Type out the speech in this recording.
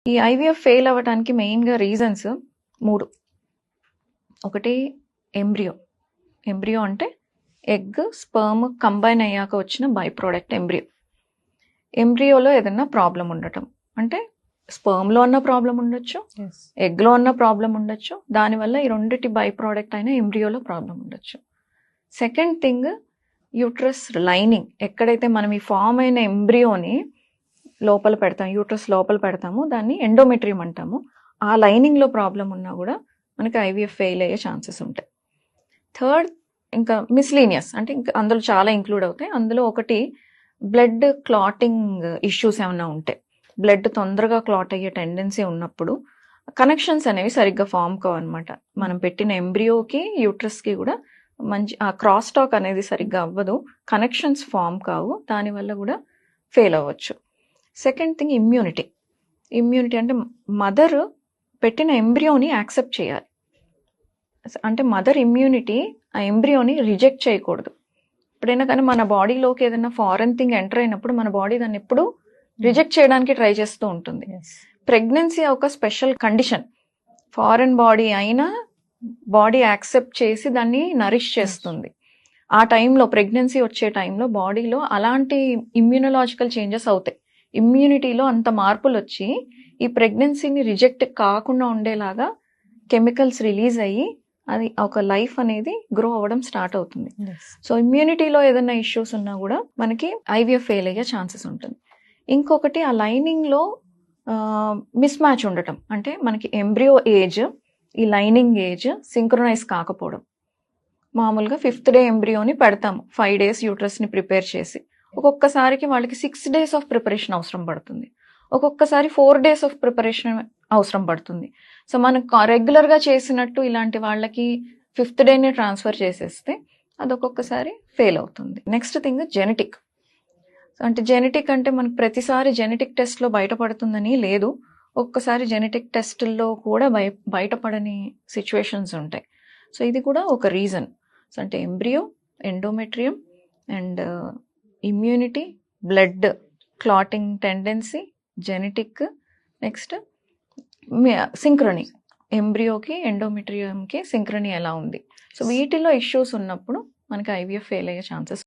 ఈ IVF fail అవ్వడానికి మెయిన్గా రీజన్స్ 3. ఒకటి ఎంబ్రియో అంటే ఎగ్ స్పర్మ్ కంబైన్ అయ్యాక వచ్చిన బై ప్రోడక్ట్ ఎంబ్రియోలో ఏదైనా ప్రాబ్లం ఉండటం, అంటే స్పర్మ్లో అన్న ప్రాబ్లం ఉండొచ్చు, ఎగ్లో అన్న ప్రాబ్లం ఉండొచ్చు, దానివల్ల ఈ రెండిటి బై ప్రోడక్ట్ అయిన ఎంబ్రియోలో ప్రాబ్లం ఉండొచ్చు. సెకండ్ థింగ్, యూట్రస్ లైనింగ్, ఎక్కడైతే మనం ఈ ఫామ్ అయిన ఎంబ్రియోని లోపల పెడతాం, యూట్రస్ లోపల పెడతాము, దాన్ని ఎండోమెట్రియం అంటాము. ఆ లైనింగ్లో ప్రాబ్లం ఉన్నా కూడా మనకి ఐవీఎఫ్ ఫెయిల్ అయ్యే ఛాన్సెస్ ఉంటాయి. థర్డ్, ఇంకా మిస్లీనియస్, అంటే ఇంకా అందులో చాలా ఇంక్లూడ్ అవుతాయి. అందులో ఒకటి బ్లడ్ క్లాటింగ్ ఇష్యూస్ ఏమైనా ఉంటాయి, బ్లడ్ తొందరగా క్లాట్ అయ్యే టెండెన్సీ ఉన్నప్పుడు కనెక్షన్స్ అనేవి సరిగ్గా ఫామ్ కావన్నమాట. మనం పెట్టిన ఎంబ్రియోకి యూట్రస్కి కూడా మంచి ఆ క్రాస్ టాక్ అనేది సరిగ్గా అవ్వదు, కనెక్షన్స్ ఫామ్ కావు, దానివల్ల కూడా ఫెయిల్ అవ్వచ్చు. సెకండ్ థింగ్, ఇమ్యూనిటీ అంటే మదర్ పెట్టిన ఎంబ్రియోని యాక్సెప్ట్ చేయాలి. అంటే మదర్ ఇమ్యూనిటీ ఆ ఎంబ్రియోని రిజెక్ట్ చేయకూడదు. ఎప్పుడైనా కానీ మన బాడీలోకి ఏదైనా ఫారెన్ థింగ్ ఎంటర్ అయినప్పుడు మన బాడీ దాన్ని ఎప్పుడు రిజెక్ట్ చేయడానికి ట్రై చేస్తూ ఉంటుంది. ప్రెగ్నెన్సీ ఒక స్పెషల్ కండిషన్, ఫారెన్ బాడీ అయినా బాడీ యాక్సెప్ట్ చేసి దాన్ని నరిష్ చేస్తుంది. ఆ టైంలో ప్రెగ్నెన్సీ వచ్చే టైంలో బాడీలో అలాంటి ఇమ్యూనలాజికల్ చేంజెస్ అవుతాయి, ఇమ్యూనిటీలో అంత మార్పులు వచ్చి ఈ ప్రెగ్నెన్సీని రిజెక్ట్ కాకుండా ఉండేలాగా కెమికల్స్ రిలీజ్ అయ్యి అది ఒక లైఫ్ అనేది గ్రో అవ్వడం స్టార్ట్ అవుతుంది. సో ఇమ్యూనిటీలో ఏదైనా ఇష్యూస్ ఉన్నా కూడా మనకి ఐవీఎఫ్ ఫెయిల్ అయ్యే ఛాన్సెస్ ఉంటుంది. ఇంకొకటి, ఆ లైనింగ్లో మిస్ మ్యాచ్ ఉండటం, అంటే మనకి ఎంబ్రియో ఏజ్ ఈ లైనింగ్ ఏజ్ సింక్రొనైజ్ కాకపోవడం. మామూలుగా 5th డే ఎంబ్రియోని పెడతాము, 5 days యూట్రస్ని ప్రిపేర్ చేసి, ఒక్కొక్కసారికి వాళ్ళకి 6 days ఆఫ్ ప్రిపరేషన్ అవసరం పడుతుంది, ఒక్కొక్కసారి 4 days ఆఫ్ ప్రిపరేషన్ అవసరం పడుతుంది. సో మనం రెగ్యులర్గా చేసినట్టు ఇలాంటి వాళ్ళకి 5th డేనే ట్రాన్స్ఫర్ చేసేస్తే అది ఒక్కొక్కసారి ఫెయిల్ అవుతుంది. Next thing, genetic. అంటే జెనెటిక్ అంటే మనకు ప్రతిసారి జెనెటిక్ టెస్ట్లో బయటపడుతుందని లేదు, ఒక్కసారి జెనెటిక్ టెస్టుల్లో కూడా బయటపడని సిచ్యువేషన్స్ ఉంటాయి. సో ఇది కూడా ఒక రీజన్. సో అంటే embryo, endometrium and immunity, blood clotting tendency, genetic, next synchrony, ఎంబ్రియోకి ఎండోమెట్రియంకి సింక్రనీ ఎలా ఉంది. సో వీటిలో ఇష్యూస్ ఉన్నప్పుడు మనకి ఐవీఎఫ్ ఫెయిల్ అయ్యే ఛాన్సెస్